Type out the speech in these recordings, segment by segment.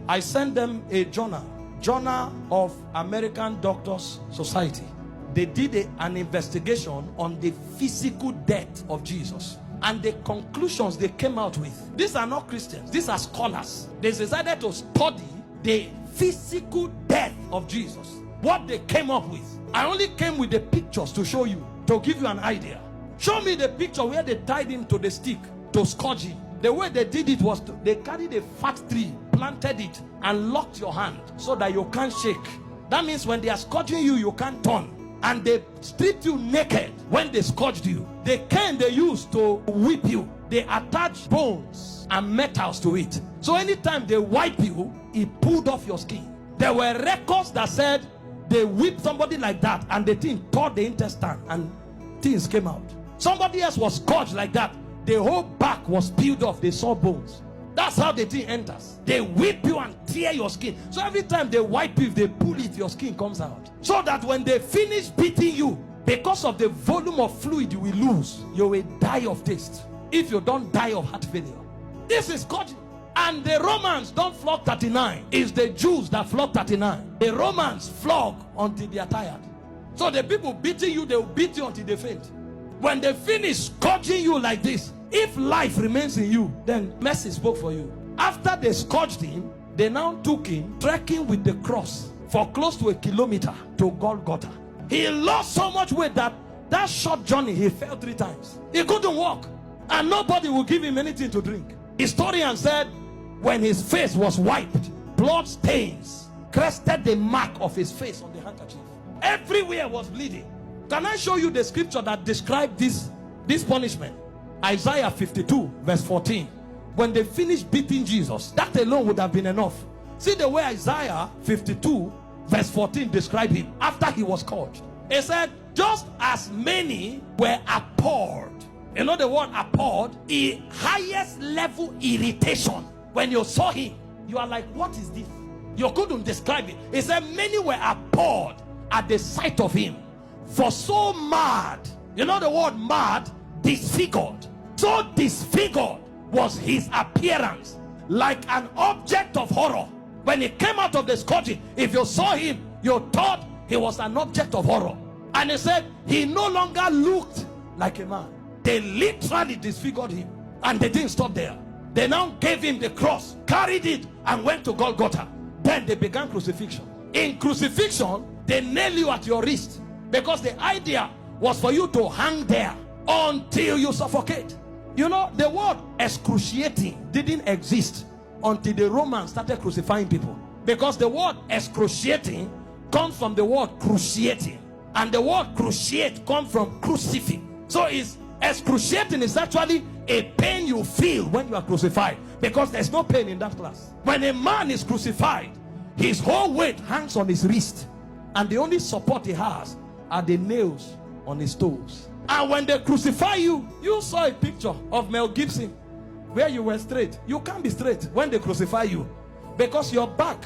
I sent them a journal of American Doctors Society. They did an investigation on the physical death of Jesus, and the conclusions they came out with. These are not Christians, these are scholars. They decided to study the physical death of Jesus. What they came up with, I only came with the pictures to show you, to give you an idea. Show me the picture where they tied him to the stick to scourge him. The way they did it was they carried a fat tree, planted it, and locked your hand so that you can't shake. That means when they are scourging you, you can't turn. And they stripped you naked when they scourged you. The cane they used to whip you, they attached bones and metals to it. So anytime they wipe you, it pulled off your skin. There were records that said they whipped somebody like that and the thing tore the intestine and things came out. Somebody else was scourged like that. The whole back was peeled off. They saw bones. That's how the thing enters. They whip you and tear your skin. So every time they wipe you, if they pull it, your skin comes out. So that when they finish beating you, because of the volume of fluid you will lose, you will die of taste. If you don't die of heart failure. This is scourging. And the Romans don't flog 39. It's the Jews that flog 39. The Romans flog until they are tired. So the people beating you, they will beat you until they faint. When they finish scourging you like this, if life remains in you, then mercy spoke for you. After they scourged him, they now took him trekking with the cross for close to 1 kilometer to Golgotha. He lost so much weight that short journey he fell 3 times. He couldn't walk, and nobody would give him anything to drink. Historian said when his face was wiped, blood stains crested the mark of his face on the handkerchief. Everywhere was bleeding. Can I show you the scripture that described this punishment? Isaiah 52 verse 14. When they finished beating Jesus, that alone would have been enough. See the way Isaiah 52 verse 14 described him after he was scourged. It said, just as many were appalled. You know the word appalled? The highest level irritation. When you saw him, you are like, what is this? You couldn't describe it. It said many were appalled at the sight of him. For so mad, you know the word mad? Disfigured. So disfigured was his appearance, like an object of horror. When he came out of the scourging, if you saw him, you thought he was an object of horror. And he said he no longer looked like a man. They literally disfigured him, and they didn't stop there. They now gave him the cross, carried it, and went to Golgotha. Then they began crucifixion. In crucifixion, they nail you at your wrist, because the idea was for you to hang there until you suffocate. You know, the word excruciating didn't exist until the Romans started crucifying people. Because the word excruciating comes from the word cruciating. And the word cruciate comes from crucifix. So it's excruciating is actually a pain you feel when you are crucified. Because there's no pain in that class. When a man is crucified, his whole weight hangs on his wrist. And the only support he has are the nails on his toes. And when they crucify you, you saw a picture of Mel Gibson where you were straight. You can't be straight when they crucify you, because your back,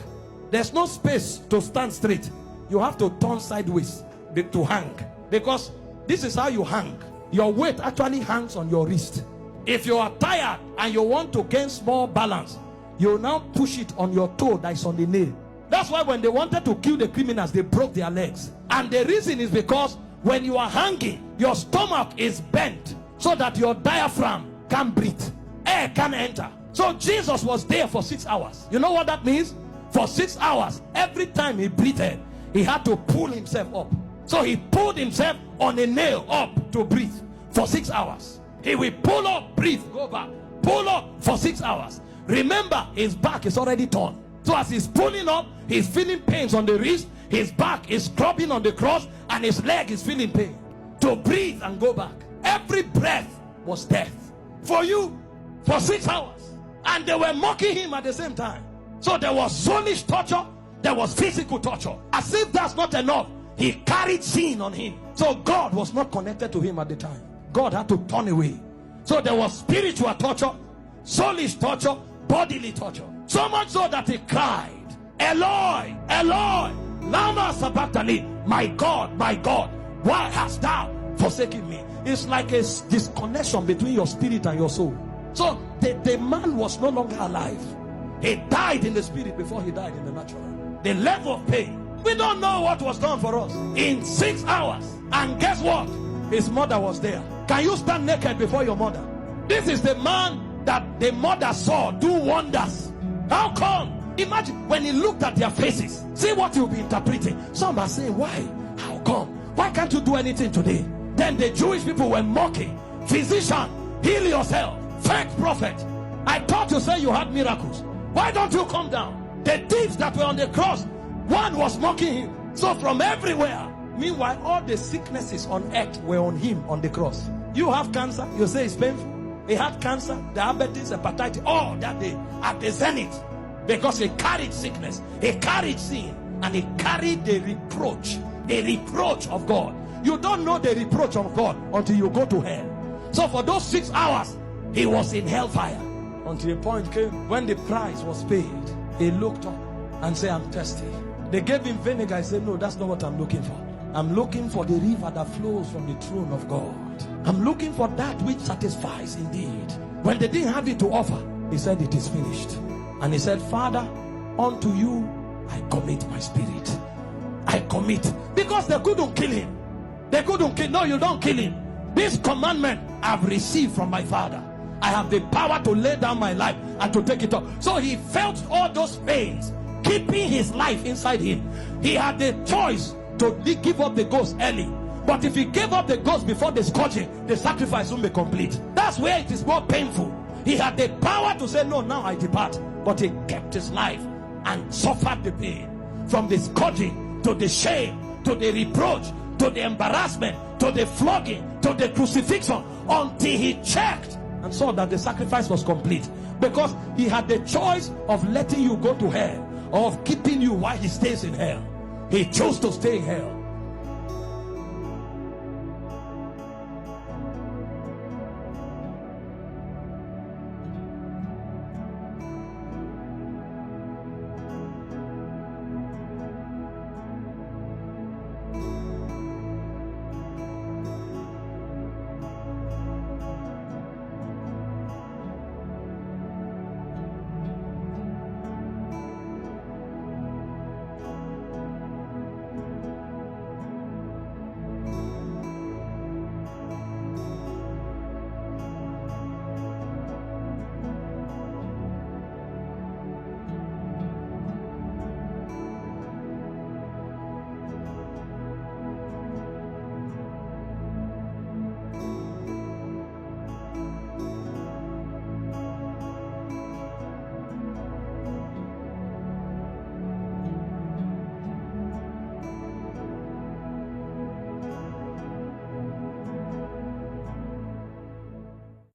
there's no space to stand straight. You have to turn sideways to hang, because this is how you hang. Your weight actually hangs on your wrist. If you are tired and you want to gain small balance, you now push it on your toe that is on the nail. That's why when they wanted to kill the criminals, they broke their legs. And the reason is because when you are hanging, your stomach is bent so that your diaphragm can breathe. Air can enter. So Jesus was there for 6 hours. You know what that means? For 6 hours, every time he breathed, he had to pull himself up. So he pulled himself on a nail up to breathe for 6 hours. He will pull up, breathe, go back. Pull up for 6 hours. Remember, his back is already torn. So as he's pulling up, he's feeling pains on the wrist. His back is scrubbing on the cross, and his leg is feeling pain. To breathe and go back. Every breath was death for you for 6 hours. And they were mocking him at the same time. So there was soulish torture, there was physical torture. As if that's not enough, he carried sin on him. So God was not connected to him at the time. God had to turn away. So there was spiritual torture, soulish torture, bodily torture. So much so that he cried, Eloi, Eloi, lama sabachthani, my God, why hast thou forsaken me? It's like a disconnection between your spirit and your soul. So the man was no longer alive. He died in the spirit before he died in the natural. The level of pain. We don't know what was done for us in 6 hours. And guess what? His mother was there. Can you stand naked before your mother? This is the man that the mother saw do wonders. How come? Imagine when he looked at their faces. See what you'll be interpreting. Some are saying, why? How come? Why can't you do anything today? Then the Jewish people were mocking. Physician, heal yourself. Fake prophet. I thought you said you had miracles. Why don't you come down? The thieves that were on the cross, one was mocking him. So from everywhere. Meanwhile, all the sicknesses on earth were on him on the cross. You have cancer, you say it's painful. He had cancer, diabetes, hepatitis, all that day at the zenith. Because he carried sickness, he carried sin, and he carried the reproach of God. You don't know the reproach of God until you go to hell. So for those 6 hours, he was in hellfire. Until a point came when the price was paid. He looked up and said, I'm thirsty. They gave him vinegar. He said, no, that's not what I'm looking for. I'm looking for the river that flows from the throne of God. I'm looking for that which satisfies indeed. When they didn't have it to offer, he said, it is finished. And he said, Father, unto you I commit my spirit. I commit. Because they couldn't kill him. They couldn't kill. No, you don't kill him. This commandment I've received from my Father. I have the power to lay down my life and to take it up. So he felt all those pains, keeping his life inside him. He had the choice to give up the ghost early. But if he gave up the ghost before the scourging, the sacrifice won't be complete. That's where it is more painful. He had the power to say, no, now I depart. But he kept his life and suffered the pain. From the scourging, to the shame, to the reproach, to the embarrassment, to the flogging, to the crucifixion, until he checked and saw that the sacrifice was complete. Because he had the choice of letting you go to hell, or of keeping you while he stays in hell. He chose to stay in hell.